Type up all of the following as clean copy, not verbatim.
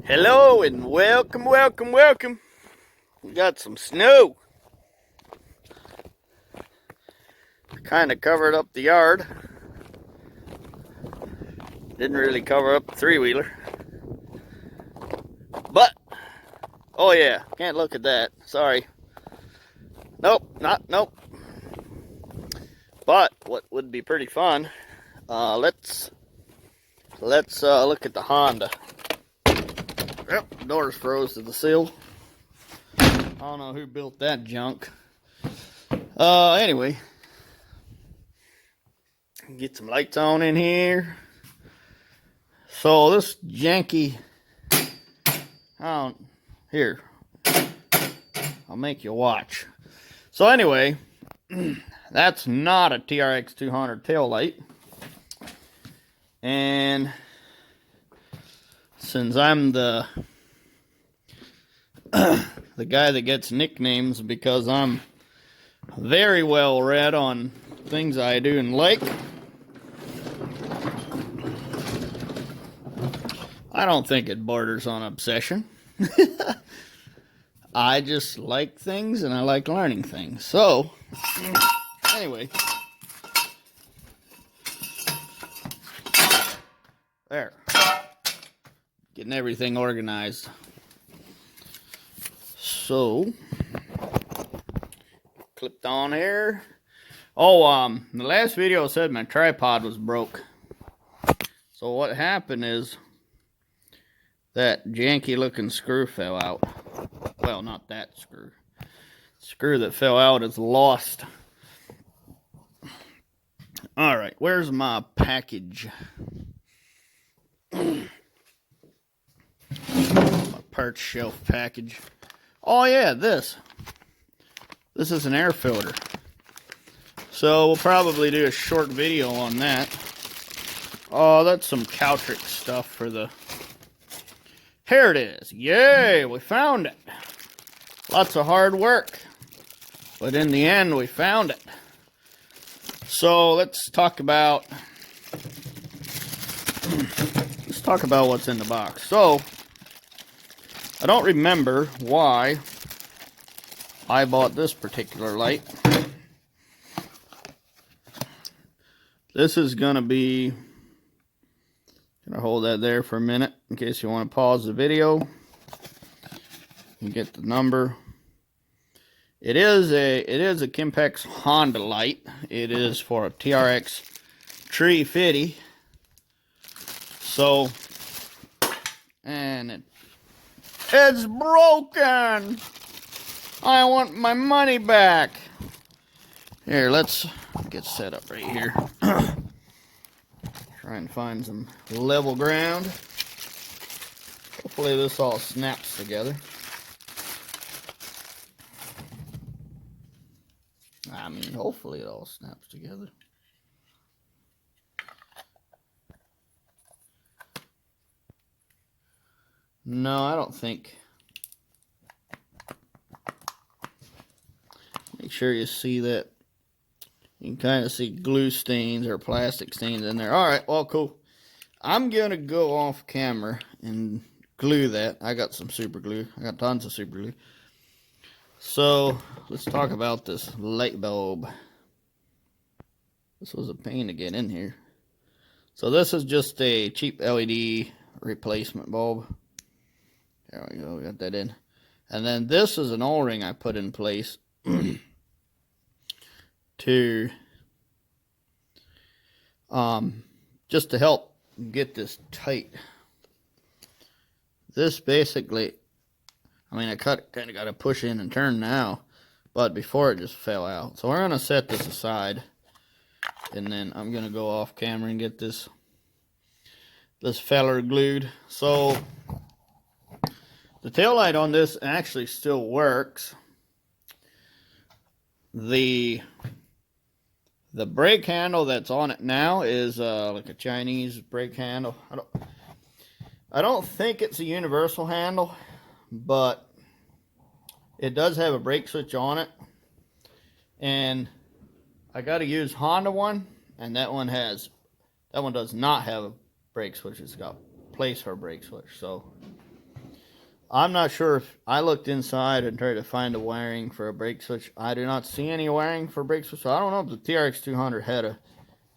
Hello and welcome, welcome, welcome. We got some snow. Kind of covered up the yard. Didn't really cover up the three-wheeler. But, oh yeah, can't look at that. Sorry. Nope. But what would be pretty fun? Let's look at the Honda. Yep, doors froze to the sill. I don't know who built that junk. Anyway, get some lights on in here. So this janky, here, I'll make you watch. So anyway, that's not a TRX 200 tail light, and since I'm the guy that gets nicknames because I'm very well read on things I do and like, I don't think it borders on obsession. I just like things and I like learning things. So, anyway. There. Getting everything organized. So, clipped on here. Oh, the last video said my tripod was broke. So what happened is that janky looking screw fell out. Well, not that screw. The screw that fell out is lost. Alright, where's my package? My parts shelf package. Oh yeah, this is an air filter. So we'll probably do a short video on that. Oh, that's some Caltric stuff for the... Here it is. Yay, we found it. Lots of hard work. But in the end, we found it. So let's talk about what's in the box. So I don't remember why I bought this particular light. This is gonna be, gonna hold that there for a minute in case you want to pause the video and get the number. It is a Kimpex Honda light. It is for a TRX 350. So, and it's broken. I want my money back. Here, let's get set up right here. Try and find some level ground. Hopefully this all snaps together. I mean, hopefully it all snaps together. No, I don't think. Make sure you see that. You can kind of see glue stains or plastic stains in there. Alright, well, cool. I'm going to go off camera and glue that. I got some super glue. I got tons of super glue. So, let's talk about this light bulb. This was a pain to get in here. So this is just a cheap LED replacement bulb. There we go, we got that in. And then this is an O-ring I put in place to just to help get this tight. This basically, I mean, I kind of got to push in and turn now, but before it just fell out. So we're going to set this aside, and then I'm going to go off camera and get this feller glued. So the tail light on this actually still works. The brake handle that's on it now is like a Chinese brake handle. I don't think it's a universal handle, but it does have a brake switch on it. And I got to use Honda one, and that one does not have a brake switch. It's got place for a brake switch. So I'm not sure if I looked inside and tried to find a wiring for a brake switch. I do not see any wiring for brake switch. So I don't know if the TRX200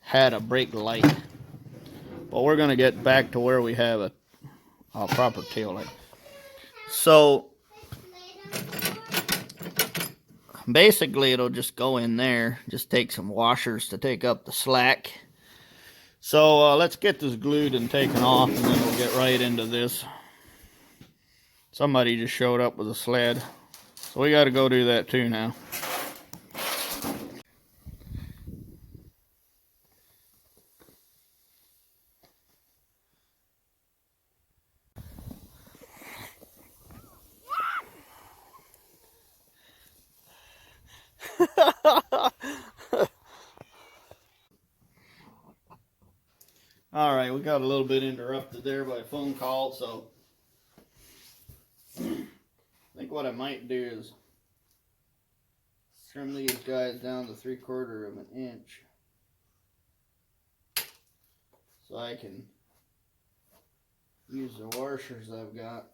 had a brake light. But we're gonna get back to where we have a proper tail light. So basically, it'll just go in there. Just take some washers to take up the slack. So let's get this glued and taken off, and then we'll get right into this. Somebody just showed up with a sled, so we got to go do that too now. All right, we got a little bit interrupted there by a phone call, so I think what I might do is trim these guys down to 3/4 of an inch so I can use the washers I've got.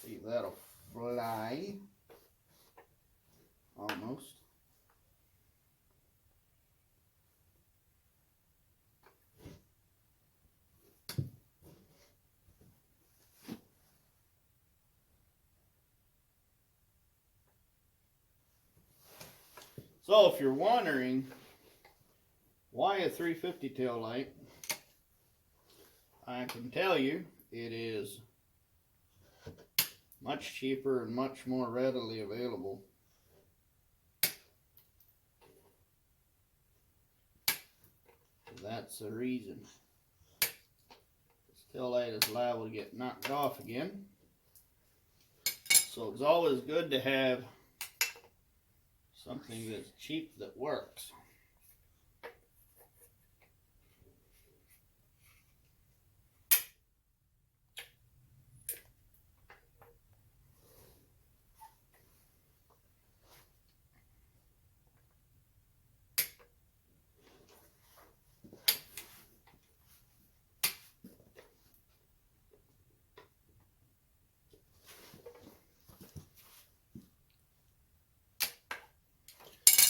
See, that'll fly almost. So if you're wondering why a 350 tail light, I can tell you it is much cheaper and much more readily available. That's the reason. This tail light is liable to get knocked off again. So it's always good to have something that's cheap that works.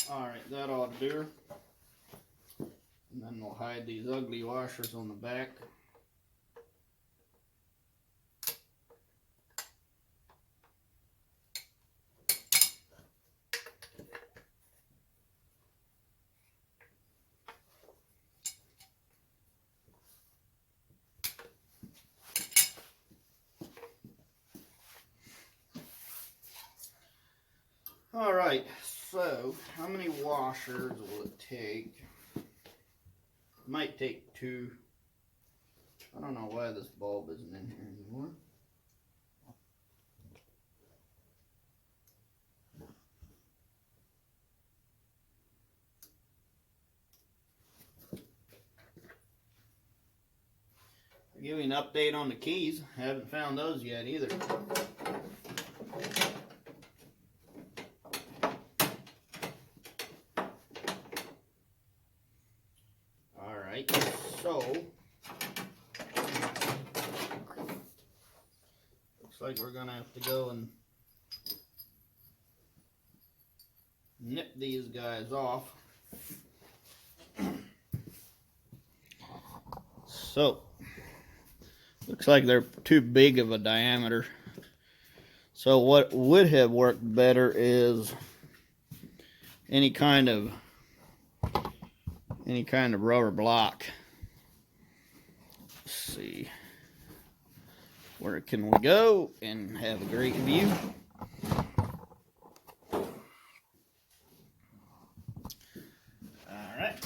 Alright, that ought to do her. And then we'll hide these ugly washers on the back. Alright, so how many washers will it take? It might take 2. I don't know why this bulb isn't in here anymore. I'll give you an update on the keys. I haven't found those yet either. Alright, so looks like we're gonna have to go and nip these guys off. So looks like they're too big of a diameter. So what would have worked better is any kind of rubber block. Let's see, where can we go and have a great view? All right.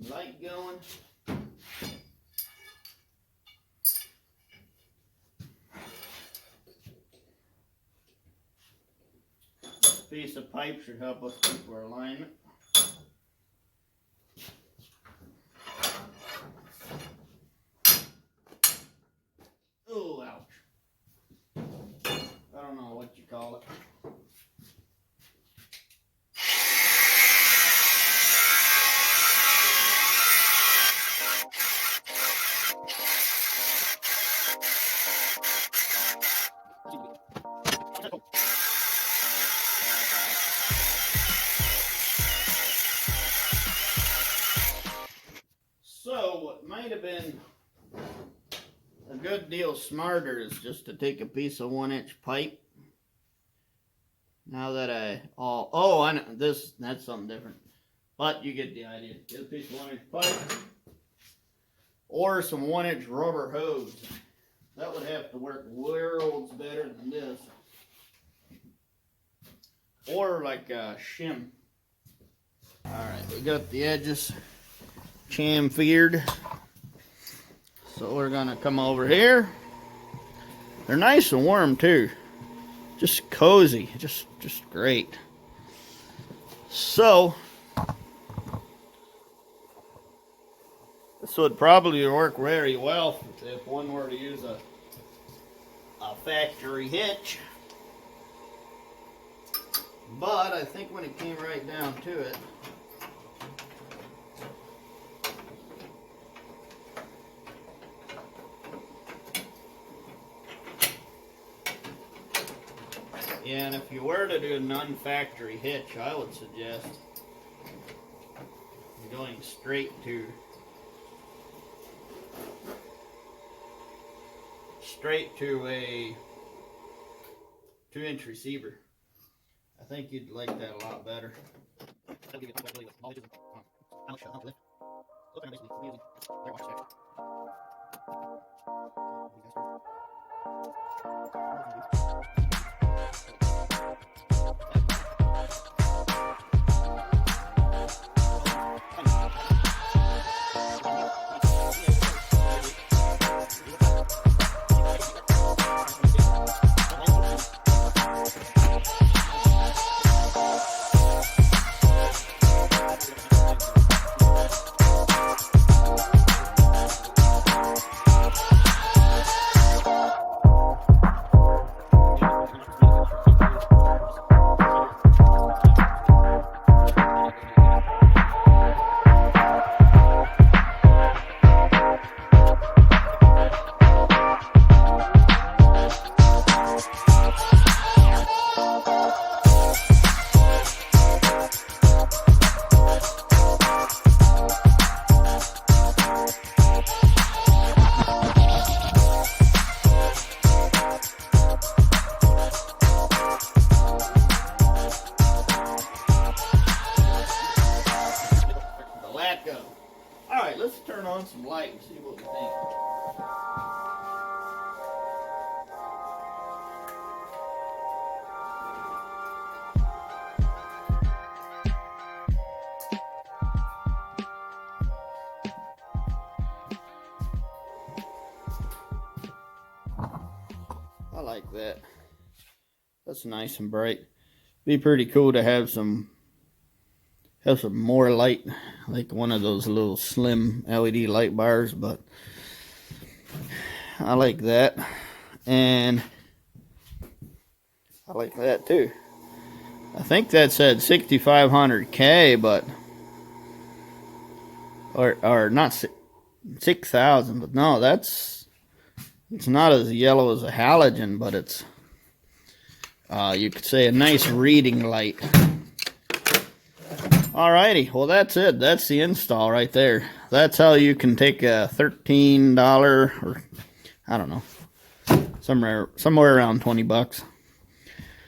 Light going. Piece of pipe should help us keep our alignment. Oh, ouch. I don't up. So what might have been a good deal smarter is just to take a piece of 1-inch pipe. Now that I know that's something different, but you get the idea. Get a piece of 1-inch pipe or some 1-inch rubber hose. That would have to work worlds better than this, or like a shim. All right, we got the edges chamfered. So we're gonna come over here. They're nice and warm too. Just cozy, just great. So this would probably work very well if one were to use a factory hitch. But I think when it came right down to it, yeah, and if you were to do a non-factory hitch, I would suggest going straight to a 2-inch receiver. I think you'd like that a lot better. Go. All right, let's turn on some light and see what we think. I like that. That's nice and bright. Be pretty cool to have some more light, like one of those little slim LED light bars, but I like that, and I like that too. I think that said 6,500K, but or not 6,000, but no, it's not as yellow as a halogen, but it's you could say a nice reading light. Alrighty, well that's it. That's the install right there. That's how you can take a $13 or I don't know, somewhere around 20 bucks.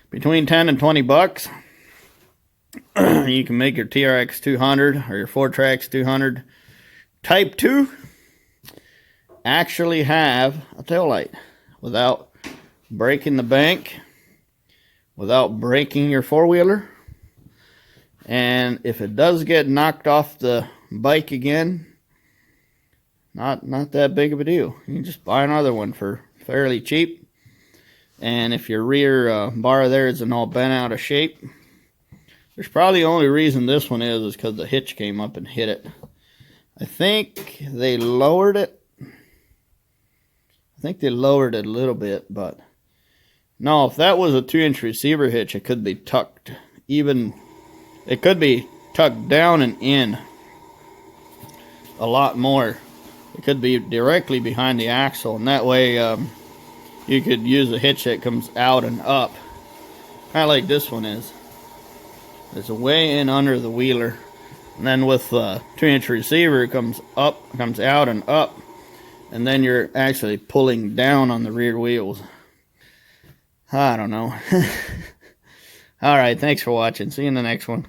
Between 10 and 20 bucks, you can make your TRX 200 or your 4Trax 200 Type 2 actually have a tail light without breaking the bank, without breaking your four-wheeler. And if it does get knocked off the bike again, not that big of a deal. You can just buy another one for fairly cheap. And if your rear bar there isn't all bent out of shape, there's probably the only reason this one is because the hitch came up and hit it. I think they lowered it. I think they lowered it a little bit, but No, if that was a 2-inch receiver hitch, it could be tucked even. It could be tucked down and in a lot more. It could be directly behind the axle, and that way you could use a hitch that comes out and up, kind of like this one is. It's way in under the wheeler, and then with the 2-inch receiver, it comes up, comes out and up, and then you're actually pulling down on the rear wheels. I don't know. All right, thanks for watching. See you in the next one.